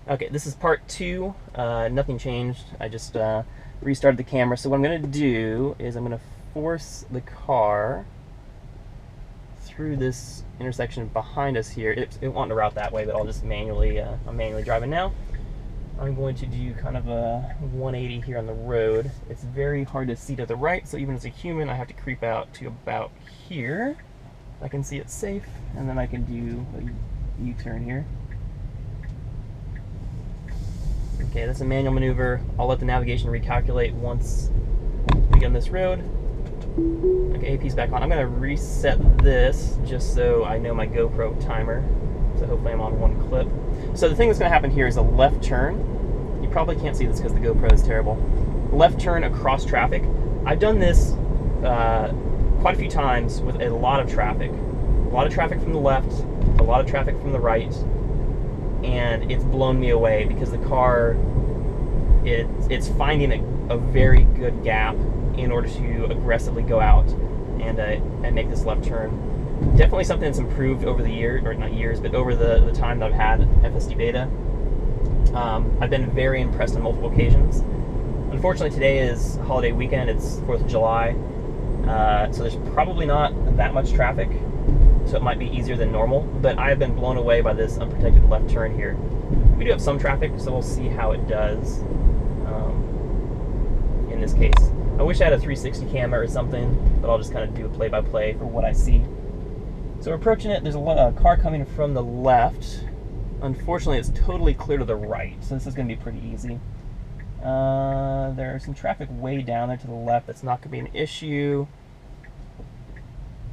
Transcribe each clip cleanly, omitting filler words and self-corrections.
Okay, this is part 2. Nothing changed. I just restarted the camera. So what I'm going to do is I'm going to force the car through this intersection behind us here. It wanted to route that way, but I'll just manually, I'm manually driving now. I'm going to do kind of a 180 here on the road. It's very hard to see to the right, so even as a human, I have to creep out to about here. I can see it's safe, and then I can do a U-turn here. Okay, that's a manual maneuver. I'll let the navigation recalculate once we get on this road. Okay, AP's back on. I'm going to reset this just so I know my GoPro timer. So hopefully I'm on one clip. So the thing that's going to happen here is a left turn. You probably can't see this because the GoPro is terrible. Left turn across traffic. I've done this quite a few times with a lot of traffic. A lot of traffic from the left, a lot of traffic from the right, and it's blown me away because the car, it's finding a very good gap in order to aggressively go out and make this left turn. Definitely something that's improved over the year, or not years, but over the time that I've had FSD beta. I've been very impressed on multiple occasions. Unfortunately, today is holiday weekend. It's 4th of July, so there's probably not that much traffic, so it might be easier than normal, but I have been blown away by this unprotected left turn here. We do have some traffic, so we'll see how it does in this case. I wish I had a 360 camera or something, but I'll just kind of do a play-by-play for what I see. So we're approaching it. There's a car coming from the left. Unfortunately, it's totally clear to the right, so this is going to be pretty easy. There's some traffic way down there to the left. That's not going to be an issue.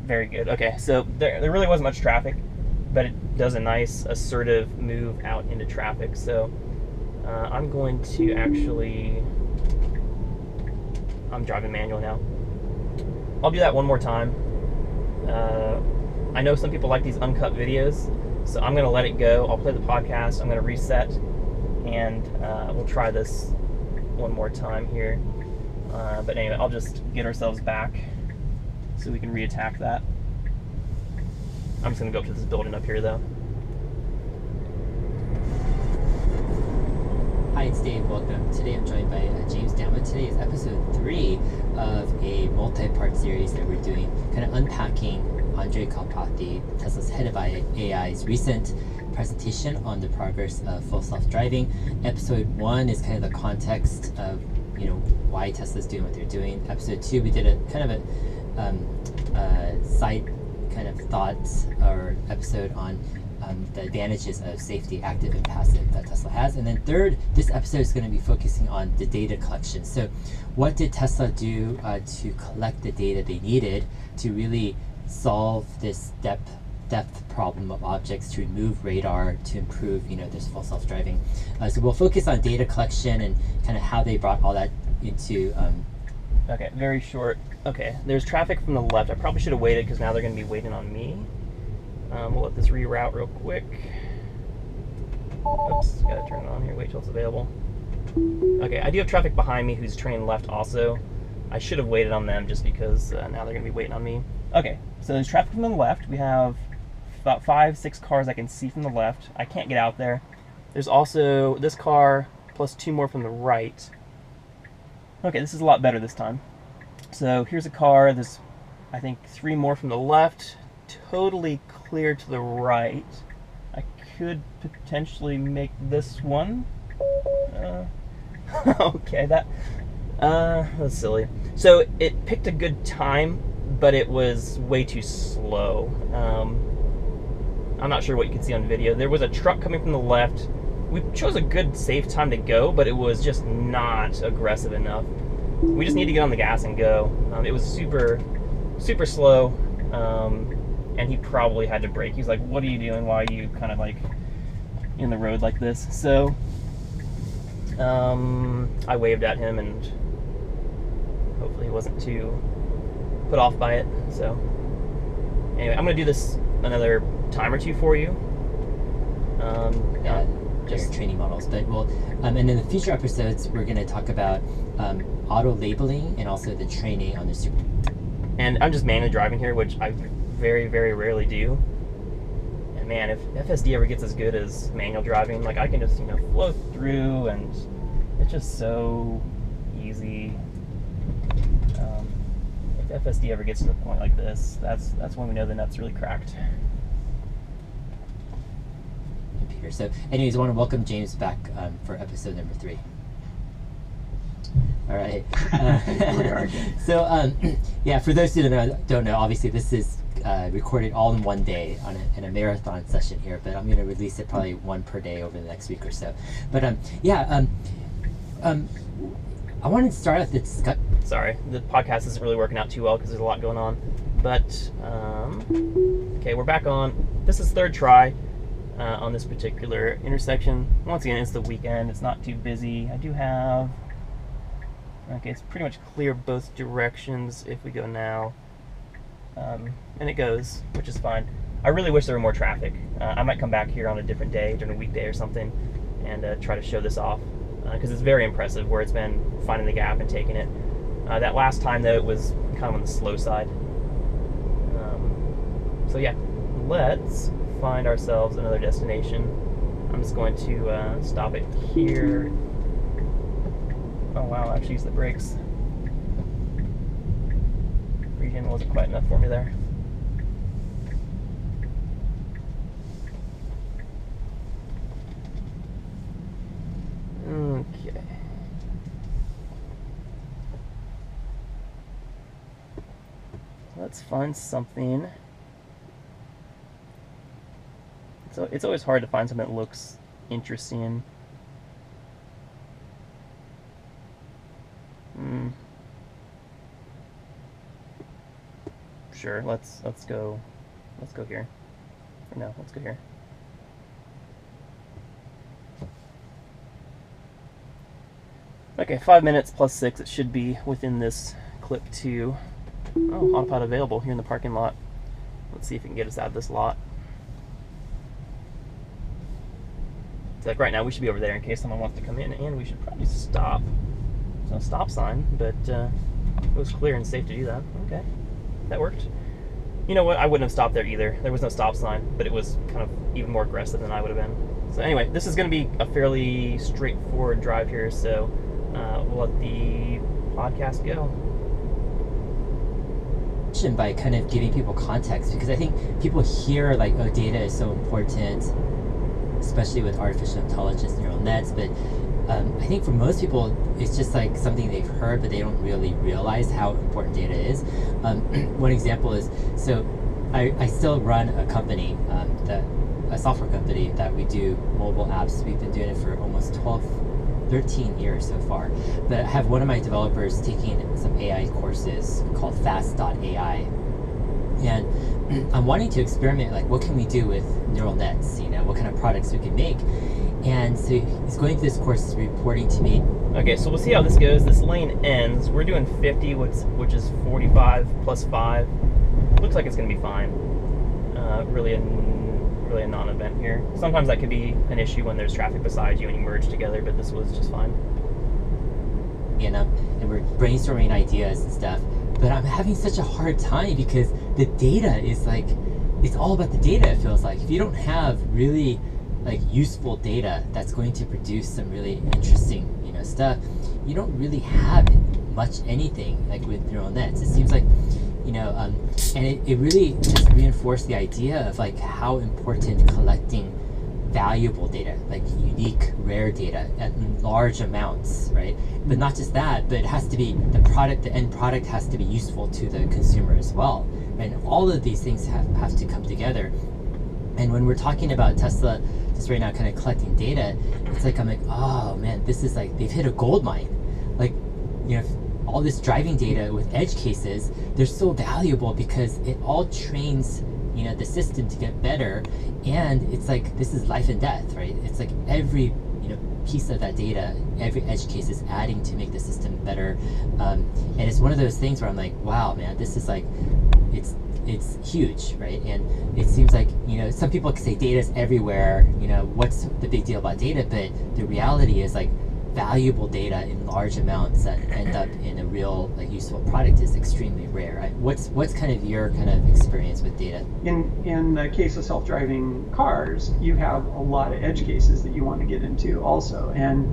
Very good. Okay, so there really wasn't much traffic, but it does a nice assertive move out into traffic. So I'm going to actually, I'm driving manual now. I'll do that one more time. I know some people like these uncut videos, so I'm going to let it go. I'll play the podcast, I'm going to reset, and we'll try this one more time here. But anyway, I'll just get ourselves back so we can reattack that. I'm just going to go up to this building up here, though. Hi, it's Dave. Welcome. Today I'm joined by James Dama. Today is episode 3 of a multi-part series that we're doing, kind of unpacking Andrej Karpathy, Tesla's head of AI's recent presentation on the progress of full self-driving. Episode 1 is kind of the context of, why Tesla's doing what they're doing. Episode 2, we did a kind of a side kind of thoughts or episode on the advantages of safety, active and passive, that Tesla has. And then third, this episode is going to be focusing on the data collection. So what did Tesla do to collect the data they needed to really solve this depth problem of objects, to remove radar, to improve this full self-driving. So we'll focus on data collection and kind of how they brought all that into Okay, very short. Okay, there's traffic from the left. I probably should have waited because now they're going to be waiting on me. We'll let this reroute real quick. Oops, gotta turn it on here, wait till it's available. Okay, I do have traffic behind me who's turning left also. I should have waited on them just because now they're going to be waiting on me. Okay, so there's traffic from the left. We have about 5-6 cars I can see from the left. I can't get out there. There's also this car plus 2 more from the right. Okay, this is a lot better this time. So here's a car. There's, I think, 3 more from the left. Totally clear to the right. I could potentially make this one. Okay, that's silly. So it picked a good time, but it was way too slow. I'm not sure what you can see on video. There was a truck coming from the left. We chose a good, safe time to go, but it was just not aggressive enough. We just need to get on the gas and go. It was super, super slow, and he probably had to brake. He's like, "What are you doing? Why are you kind of like in the road like this?" So I waved at him, and hopefully he wasn't too put off by it. So anyway, I'm gonna do this another time or two for you. Just training models, but and in the future episodes we're going to talk about auto labeling and also the training on the super. And I'm just manually driving here, which I very, very rarely do. And And man, if FSD ever gets as good as manual driving, like I can just, flow through, and it's just so easy. If FSD ever gets to the point like this, that's when we know the nut's really cracked. Computer. So anyways, I want to welcome James back for episode number 3. All right. So yeah, for those who don't know, obviously this is recorded all in one day in a marathon session here, but I'm going to release it probably one per day over the next week or so. But I wanted to start off the discussion. Sorry, the podcast isn't really working out too well because there's a lot going on. But okay, we're back on. This is third try on this particular intersection. Once again, it's the weekend. It's not too busy. I do have. Okay, it's pretty much clear both directions if we go now. And it goes, which is fine. I really wish there were more traffic. I might come back here on a different day, during a weekday or something, and try to show this off. Because it's very impressive where it's been finding the gap and taking it. That last time, though, it was kind of on the slow side. So yeah, let's find ourselves another destination. I'm just going to stop it here. Oh wow, I actually used the brakes. Regen wasn't quite enough for me there. Okay. Let's find something. So it's always hard to find something that looks interesting. Sure, let's go here. Or no, let's go here. Okay, 5 minutes plus 6. It should be within this clip too. Oh, autopilot available here in the parking lot. Let's see if it can get us out of this lot. It's like right now we should be over there in case someone wants to come in, and we should probably stop. There's no stop sign, but it was clear and safe to do that. Okay, that worked. You know what? I wouldn't have stopped there either. There was no stop sign, but it was kind of even more aggressive than I would have been. So anyway, this is going to be a fairly straightforward drive here, so we'll let the podcast go. By kind of giving people context, because I think people hear like, oh, data is so important, especially with artificial intelligence, neural nets, but I think for most people it's just like something they've heard, but they don't really realize how important data is. One example is, so I still run a company, a software company that we do mobile apps. We've been doing it for almost 13 years so far. But I have one of my developers taking some AI courses called fast.ai. And I'm wanting to experiment, like, what can we do with neural nets? What kind of products we can make? And so he's going through this course, he's reporting to me. Okay, so we'll see how this goes. This lane ends. We're doing 50, which is 45 plus 5. Looks like it's going to be fine. Really a non-event here. Sometimes that could be an issue when there's traffic beside you and you merge together, but this was just fine. And we're brainstorming ideas and stuff, but I'm having such a hard time because the data is like, it's all about the data, it feels like. If you don't have really like useful data that's going to produce some really interesting stuff, you don't really have much anything like with neural nets. It seems like and it really just reinforced the idea of like how important collecting valuable data, like unique, rare data at large amounts, right? But not just that, but it has to be the end product has to be useful to the consumer as well. And all of these things have to come together. And when we're talking about Tesla just right now kind of collecting data, it's like, I'm like, oh man, this is like, they've hit a gold mine. Like, all this driving data with edge cases, they're so valuable because it all trains the system to get better, and it's like, this is life and death, right? It's like every piece of that data, every edge case is adding to make the system better, and it's one of those things where I'm like, wow, man, this is like, it's huge, right? And it seems like some people can say data's everywhere, what's the big deal about data? But the reality is, like, valuable data in large amounts that end up in a real like useful product is extremely rare. Right? What's kind of your kind of experience with data? In the case of self-driving cars, you have a lot of edge cases that you want to get into also. And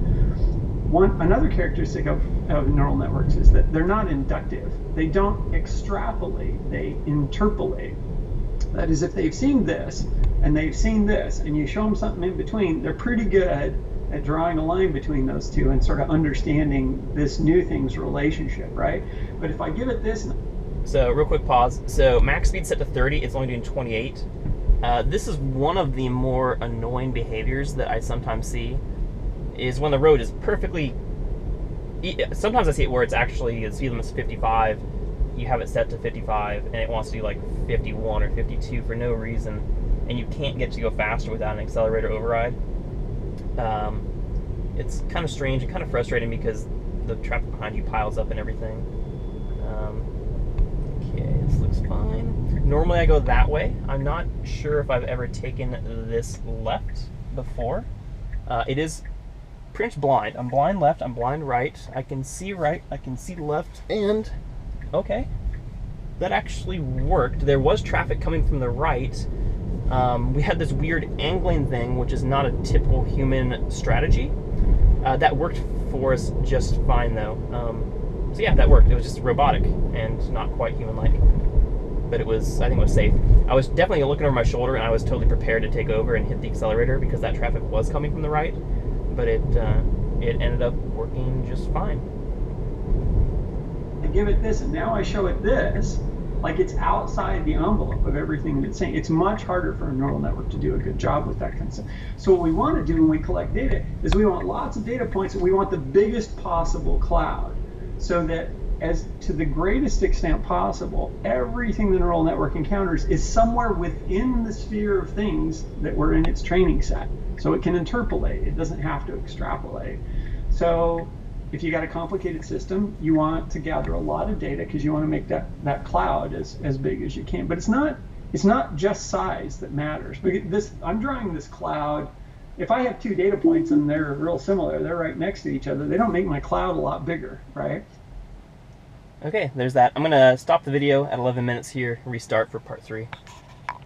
another characteristic of neural networks is that they're not inductive. They don't extrapolate, they interpolate. That is, if they've seen this and they've seen this and you show them something in between, they're pretty good at drawing a line between those two and sort of understanding this new thing's relationship, right? But if I give it this... So real quick pause. So max speed set to 30, it's only doing 28. This is one of the more annoying behaviors that I sometimes see, is when the road is perfectly... Sometimes I see it where it's actually, the speed limit is 55, you have it set to 55, and it wants to do like 51 or 52 for no reason, and you can't get to go faster without an accelerator override. It's kind of strange and kind of frustrating because the traffic behind you piles up and everything. Okay, this looks fine. Normally I go that way. I'm not sure if I've ever taken this left before. It is pretty much blind. I'm blind left, I'm blind right. I can see right, I can see left, and okay, that actually worked. There was traffic coming from the right. We had this weird angling thing, which is not a typical human strategy. That worked for us just fine, though. So yeah, that worked. It was just robotic and not quite human-like. But it was, I think it was safe. I was definitely looking over my shoulder, and I was totally prepared to take over and hit the accelerator because that traffic was coming from the right. But it ended up working just fine. I give it this, and now I show it this, like it's outside the envelope of everything that's saying. It's much harder for a neural network to do a good job with that kind of stuff. So what we want to do when we collect data is we want lots of data points, and we want the biggest possible cloud, so that as to the greatest extent possible, everything the neural network encounters is somewhere within the sphere of things that were in its training set. So it can interpolate, it doesn't have to extrapolate. So if you got a complicated system, you want to gather a lot of data because you want to make that cloud as big as you can. But it's not just size that matters. I'm drawing this cloud. If I have two data points and they're real similar, they're right next to each other, they don't make my cloud a lot bigger, right? Okay, there's that. I'm going to stop the video at 11 minutes here, restart for part 3.